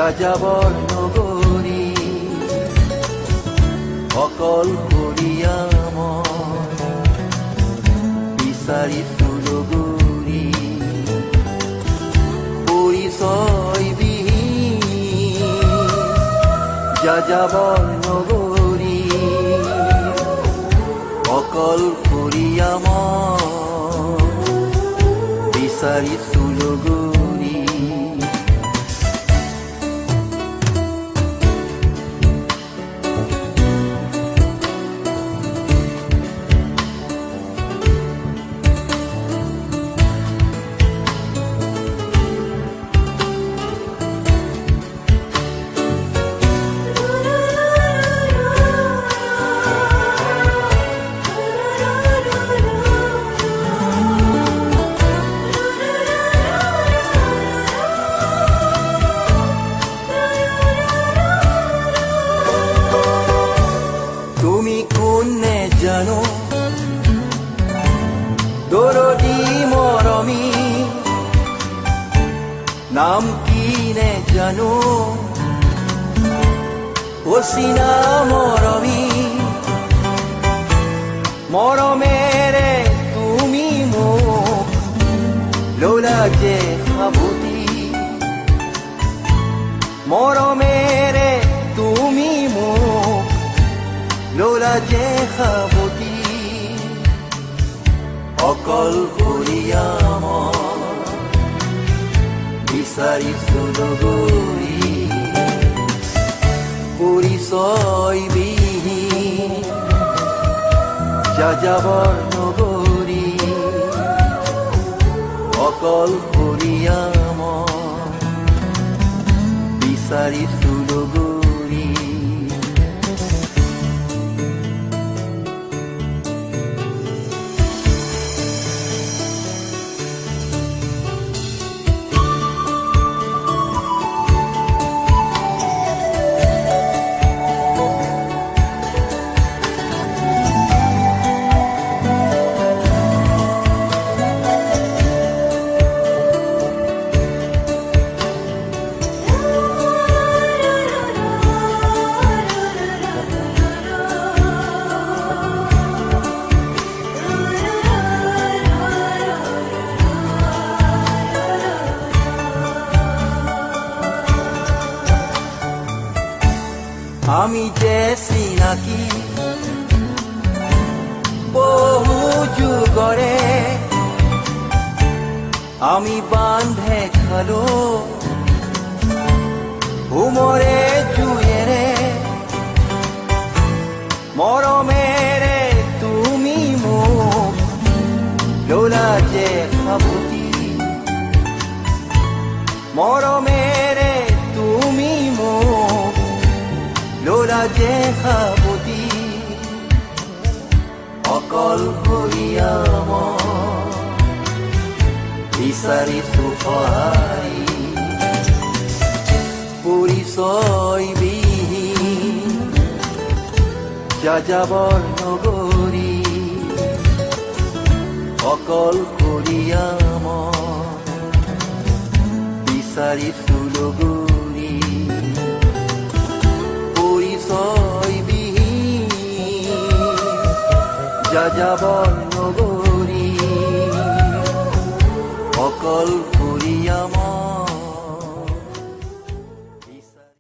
যাযাবৰ নগৰী অকলশৰীয়া মই বিচাৰিছো লগৰী পৰিচয়বিহীন যাযাবৰ নগৰী অকলশৰীয়া মই বিচাৰিছো লগৰী জানো দৰদী মৰমী নাম কি নে জানো অচিনা মৰমী মৰমেৰে তুমি মোক ললা যে সাবতি মৰমেৰে তুমি মোক ললা যে সাবতি অকলশৰীয়া মই বিচাৰিছো লগৰী পৰিচয়বিহীন যাযাবৰ নগৰী অকলশৰীয়া মই বিচাৰিছো লগৰী আমি যে চিনাকি বহু যুগৰে আমি বান্ধে খালো উমৰে জুয়েৰে মৰমেৰে তুমি মোক ললা যে সাবতি মৰমেৰে তুমি মোক ললা যে সাবতি অকলশৰীয়া মই বিচাৰিছো সহায় পৰিচয়বিহীন যাযাবৰ নগৰী অকলশৰীয়া মই বিচাৰিছো লগৰী যাযাবৰ নগৰী অকলশৰীয়া মই